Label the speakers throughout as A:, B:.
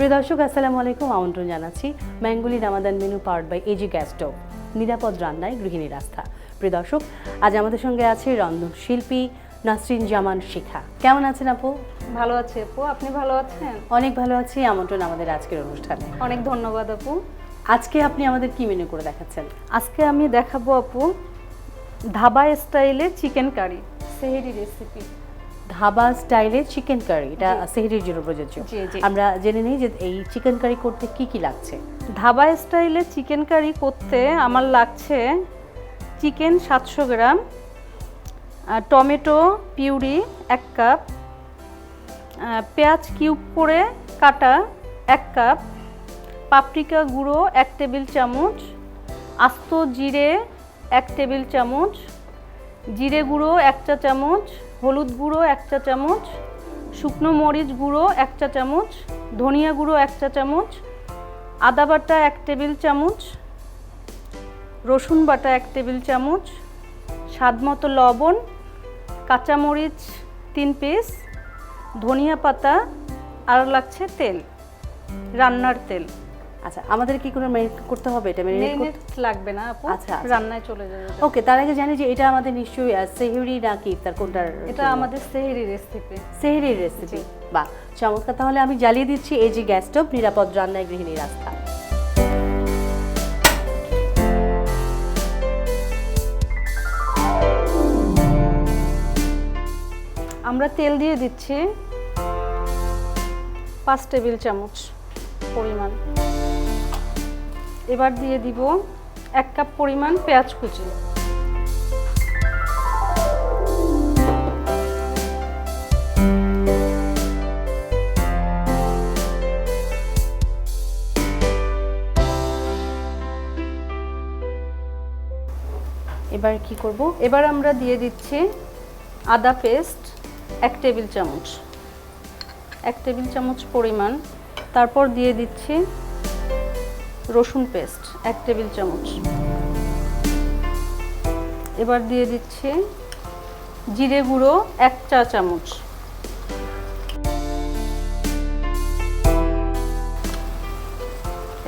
A: প্রিয় দর্শক আসসালামু আলাইকুম, আমন্ত্রণ জানাচ্ছি Bengali Ramadan menu powered by AG gas stove, নিরাপদ রান্নায় গৃহিণীর আস্থা। প্রিয় দর্শক, আজ আমাদের সঙ্গে আছে রন্ধন শিল্পী নাসরিন জামান শিখা। কেমন আছেন আপু?
B: ভালো আছি আপু, আপনি ভালো আছেন?
A: অনেক ভালো আছি। আমন্ত্রণ আমাদের আজকের অনুষ্ঠানে।
B: অনেক ধন্যবাদ আপু।
A: আজকে আপনি আমাদের কি মেনু করে দেখাচ্ছেন?
B: আজকে আমি দেখাবো আপু ধাবা স্টাইলে চিকেন কারি, সেহরি রেসিপি।
A: ধাবা স্টাইলে চিকেন কারি, এটা সেহরির জন্য প্রযোজ্য। আমরা জেনে নিই যে এই চিকেন কারি করতে কি কি লাগছে।
B: ধাবা স্টাইলে চিকেন কারি করতে আমার লাগছে চিকেন 700 গ্রাম, টমেটো পিউরি 1 কাপ, পেঁয়াজ কিউব করে কাটা 1 কাপ, পাপরিকা গুঁড়ো 1 টেবিল চামচ, আস্ত জিরে 1 টেবিল চামচ, জিরে গুঁড়ো 1 চা চামচ, হলুদ গুঁড়ো 1 চা চামচ, শুকনো মরিচ গুঁড়ো 1 চা চামচ, ধনিয়া গুঁড়ো 1 চা চামচ, আদা বাটা 1 টেবিল চামচ, রসুন বাটা 1 টেবিল চামচ, স্বাদমতো লবণ, কাঁচামরিচ 3 পিস, ধনিয়া পাতা, আর লাগছে তেল, রান্নার তেল।
A: আচ্ছা, আমাদের কি কোনো ম্যারিনেট করতে হবে? এটা
B: ম্যারিনেট লাগবে না আপু,
A: আচ্ছা
B: রান্নায় চলে যাবে।
A: ওকে, তার আগে জানি যে এটা আমাদের নিশ্চয়ই সেহরি নাকি তার কোনটার?
B: এটা আমাদের সেহরি রেসিপি।
A: সেহরির রেসিপি, বাহ চমৎকার। তাহলে আমি জ্বালিয়ে দিচ্ছি এজি গ্যাস স্টোভ, নিরাপদ রান্নায় গৃহিণীর আস্থা।
B: আমরা তেল দিয়ে দিচ্ছি 5 টেবিল চামচ পরিমাণ। এবার দিয়ে দিব 1 কাপ পরিমাণ পেঁয়াজ কুচি,
A: এবার কি করব?
B: এবার আমরা দিয়ে দিচ্ছি আদা পেস্ট 1 টেবিল চামচ, 1 টেবিল চামচ পরিমাণ। তারপর দিয়ে দিচ্ছি রসুন পেস্ট 1 টেবিল চামচ। এবার দিয়ে দিচ্ছি জিরে গুঁড়ো 1 চা চামচ,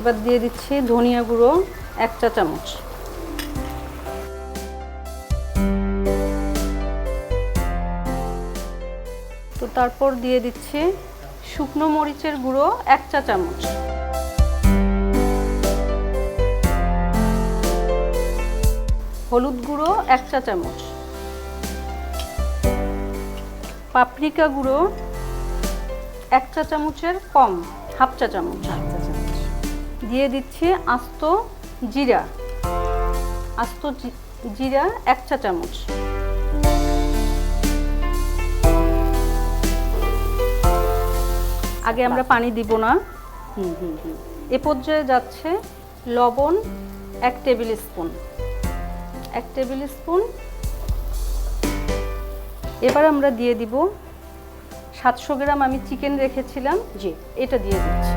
B: এবার দিয়ে দিচ্ছি ধনিয়া গুঁড়ো 1 চা চামচ। তো তারপর দিয়ে দিচ্ছি শুকনো মরিচের গুঁড়ো 1 চা চামচ, হলুদ গুঁড়ো 1 চা চামচ, পাপরিকা গুঁড়ো 1 চা চামচের কম, হাফ চা চামচ। দিয়ে দিচ্ছি আস্ত জিরা, আস্ত জিরা 1 চা চামচ। আগে আমরা পানি দিব না। এ পর্যায়ে যাচ্ছে লবণ 1 টেবিল স্পুন, 1 টেবিল স্পুন। এবার আমরা দিয়ে দিব 700 গ্রাম আমি চিকেন রেখেছিলাম,
A: জি
B: এটা দিয়ে দিচ্ছি।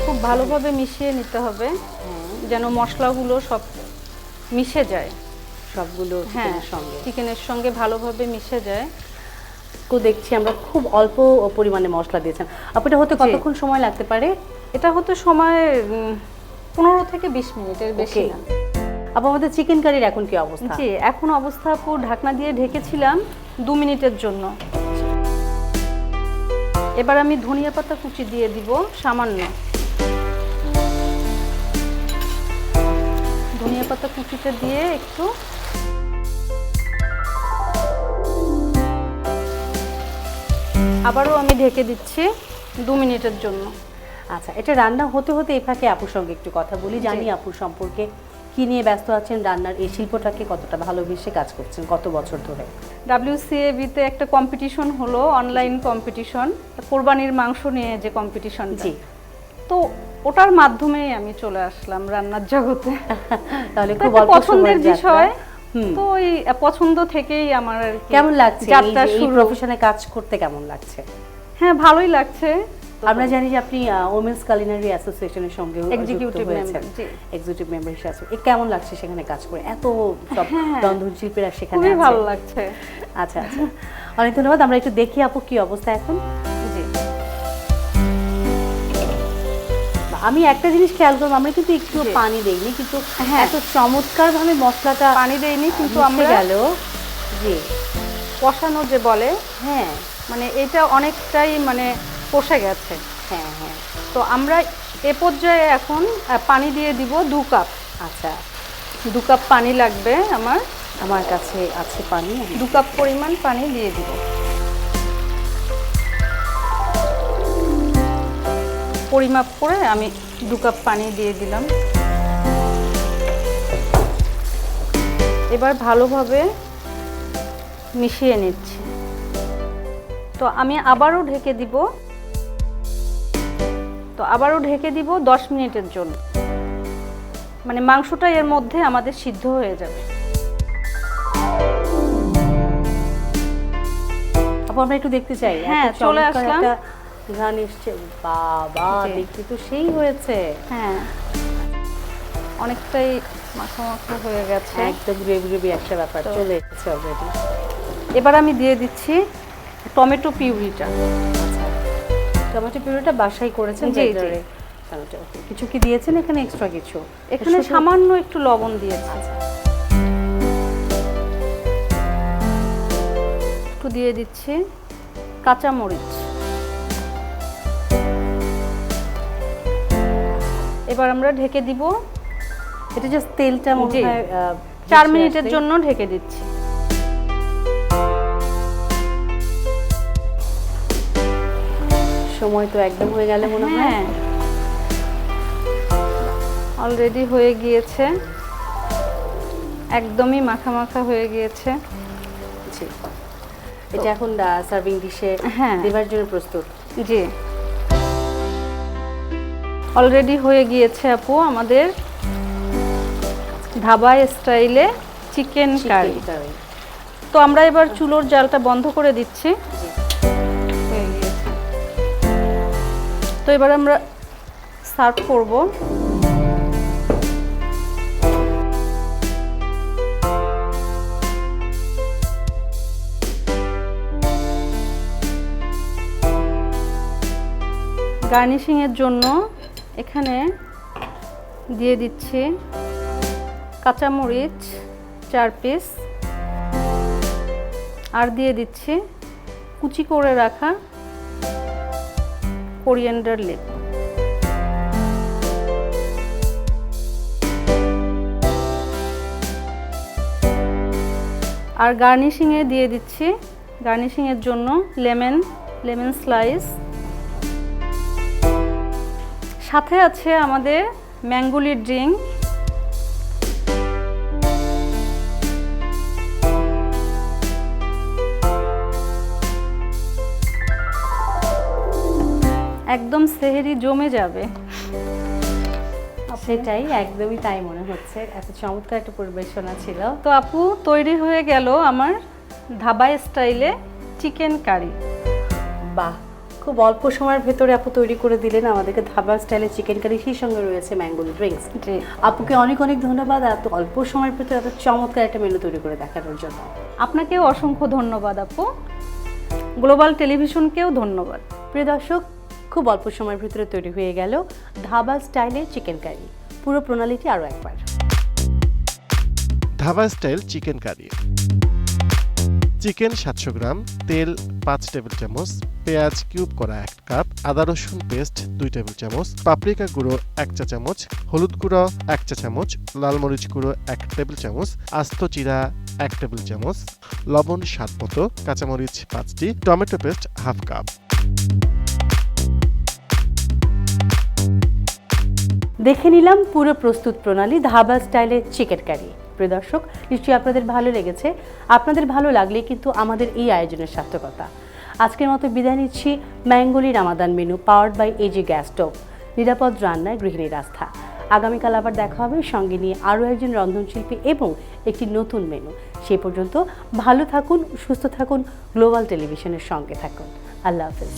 B: খুব ভালোভাবে মিশিয়ে নিতে হবে যেন মশলাগুলো সব মিশে যায়,
A: সবগুলো চিকেনের সঙ্গে।
B: চিকেনের সঙ্গে ভালোভাবে মিশে যায়।
A: তো দেখছি আমরা খুব অল্প পরিমাণে মশলা দিয়েছেন। আপনার হতে কতক্ষণ সময় লাগতে পারে?
B: এটা হতে সময় 15 থেকে 20 মিনিটের বেশি না।
A: আপু, আমাদের চিকেন কারির এখন কি অবস্থা?
B: জি, এখন অবস্থা আপু ঢাকনা দিয়ে ঢেকেছিলাম 2 মিনিটের জন্য। এবার আমি ধনিয়া পাতা কুচি দিয়ে দিব সামান্য। ধনিয়া পাতা কুচিটা দিয়ে একটু আবারও আমি ঢেকে দিচ্ছি 2 মিনিটের জন্য।
A: আচ্ছা, এটা রান্না হতে হতে এই ফাঁকে আপুর সঙ্গে একটু কথা বলি, জানি আপুর সম্পর্কে কি নিয়ে ব্যস্ত আছেন, রান্নার এই শিল্পটাকে কতটা ভালোবেসে কাজ করছেন, কত বছর ধরে?
B: WCAB-তে একটা কম্পিটিশন হলো, অনলাইন কম্পিটিশন, কোরবানির মাংস নিয়ে যে কম্পিটিশন।
A: জি,
B: তো ওটার মাধ্যমেই আমি চলে আসলাম রান্নার জগতে।
A: তাহলে খুব
B: পছন্দের বিষয়, তো ওই পছন্দ থেকেই আমার।
A: কেমন লাগছে এই প্রফেশনে কাজ করতে? কেমন লাগছে?
B: হ্যাঁ, ভালোই লাগছে।
A: আমরা জানি যে আপনি ওমেন্স কুলিনারি অ্যাসোসিয়েশনের সঙ্গে
B: এক্সিকিউটিভ মেম্বার, জি
A: এক্সিকিউটিভ মেম্বার হিসেবে কেমন লাগছে সেখানে কাজ করে? এত সব রন্ধন শিল্পীরা সেখানে
B: খুবই
A: আছে।
B: ভালো লাগছে।
A: আচ্ছা আচ্ছা, অনেক ধন্যবাদ। আমরা একটু দেখি আপু কি অবস্থা এখন।
B: জি
A: আমি একটা জিনিস খেয়াল করলাম, আমরা কিন্তু একটু পানি দেইনি, কিন্তু এত চমৎকার ভাবে মশলাটা
B: পানি দেইনি, কিন্তু আমরা
A: গেল। জি,
B: কষানো যে বলে,
A: হ্যাঁ
B: মানে এটা অনেকটাই মানে কষে গেছে।
A: হ্যাঁ হ্যাঁ,
B: তো আমরা এ পর্যায়ে এখন পানি দিয়ে দিব 2 কাপ।
A: আচ্ছা
B: 2 কাপ পানি লাগবে আমার।
A: আমার কাছে আছে পানি,
B: 2 কাপ পরিমাণ পানি দিয়ে দিব। পরিমাপ করে আমি 2 কাপ পানি দিয়ে দিলাম। এবার ভালোভাবে মিশিয়ে নিচ্ছি। তো আমি আবারও ঢেকে দিব। 10 মিনিটের জন্য, মানে মাংসটা এর মধ্যে আমাদের সিদ্ধ হয়ে যাবে।
A: আপু আমরা একটু দেখতে চাই।
B: হ্যাঁ, চলে আসলাম।
A: গান এসছে, বাবা দেখতে তো সেই হয়েছে।
B: হ্যাঁ, অনেকটাই মাখা মাখা হয়ে গেছে,
A: একদম গ্রেভি গ্রেভি একটা ব্যাপার চলে এসেছে অলরেডি।
B: এবার আমি দিয়ে দিচ্ছি টমেটো পিউরিটা।
A: আচ্ছা, টমেটো পিউরিটা বাসাই করেছেন?
B: জি জি।
A: কিছু কি দিয়েছেন এখানে এক্সট্রা কিছু?
B: এখানে সামান্য একটু লবণ দিয়েছি। একটু দিয়ে দিচ্ছি কাঁচামরিচ।
A: এবার আমরা ঢেকে দিব। এটা জাস্ট তেলটা মনে হয়
B: 4 মিনিটের জন্য ঢেকে দিচ্ছি।
A: সময় তো একদম হয়ে গেল মনে হয়।
B: হ্যাঁ, অলরেডি হয়ে গিয়েছে, একদমই মাখা মাখা হয়ে গিয়েছে।
A: জি, এটা এখন সার্ভিং ডিশে দেওয়ার জন্য প্রস্তুত।
B: জি, অলরেডি হয়ে গিয়েছে আপু আমাদের ধাবা স্টাইলে চিকেন কারি। তো আমরা এবার চুলোর জালটা বন্ধ করে দিচ্ছি। হয়ে গিয়েছে। তো এবার আমরা সার্ভ করব। গার্নিশিং এর জন্য এখানে দিয়ে দিচ্ছি কাঁচামরিচ 4 পিস, আর দিয়ে দিচ্ছি কুচি করে রাখা কোরিয়ান্ডার লিভ। আর গার্নিশিংয়ে দিয়ে দিচ্ছি, গার্নিশিংয়ের জন্য লেমন স্লাইস। সাথে আছে আমাদের ম্যাঙ্গোলির ড্রিঙ্ক। একদম সেহরি জমে যাবে।
A: সেটাই, একদমই তাই মনে হচ্ছে। এত চমৎকার একটা পরিবেশনা ছিল।
B: তো আপু তৈরি হয়ে গেল আমার ধাবা স্টাইলে চিকেন কারি।
A: বাহ, খুব অল্প সময়ের ভেতরে আপু তৈরি করে দিলেন আমাদেরকে ধাবা স্টাইলে চিকেন কারি, সেই সঙ্গে রয়েছে ম্যাঙ্গো ড্রিঙ্কস।
B: জি,
A: আপুকে অনেক অনেক ধন্যবাদ এত অল্প সময়ের ভেতরে এত চমৎকার একটা মেনু তৈরি করে দেখানোর জন্য।
B: আপনাকেও অসংখ্য ধন্যবাদ আপু। গ্লোবাল টেলিভিশনকেও ধন্যবাদ।
A: প্রিয় দর্শক, খুব অল্প সময়ের ভিতরে তৈরি হয়ে গেল ধাবা স্টাইলে চিকেন কারি। পুরো প্রণালীটি আরও একবার।
C: Dhaba style chicken curry: chicken 700 gram, তেল 5 টেবিল চামচ, পেঁয়াজ কিউব করা 1 কাপ, আদা রসুন পেস্ট 2 টেবিল চামচ, পাপরিকা গুঁড়ো 1 চা চামচ, হলুদ গুঁড়ো 1 চা চামচ, লাল মরিচ গুঁড়ো 1 টেবিল চামচ, আস্ত জিরা 1 টেবিল চামচ, লবণ স্বাদ মতো, কাঁচামরিচ 5টি, টমেটো পেস্ট হাফ কাপ।
A: দেখে নিলাম পুরো প্রস্তুত প্রণালী ধাবা স্টাইলে চিকেন কারি। প্রিয় দর্শক, নিশ্চয়ই আপনাদের ভালো লেগেছে। আপনাদের ভালো লাগলে কিন্তু আমাদের এই আয়োজনের সার্থকতা। আজকের মতো বিদায় নিচ্ছি। ম্যাঙ্গোলি Ramadan menu powered by AG gas stove, নিরাপদ রান্নায় গৃহিণীর আস্থা। আগামীকাল আবার দেখা হবে সঙ্গে নিয়ে আরও একজন রন্ধনশিল্পী এবং একটি নতুন মেনু। সে পর্যন্ত ভালো থাকুন, সুস্থ থাকুন, গ্লোবাল টেলিভিশনের সঙ্গে থাকুন। আল্লাহ হাফেজ।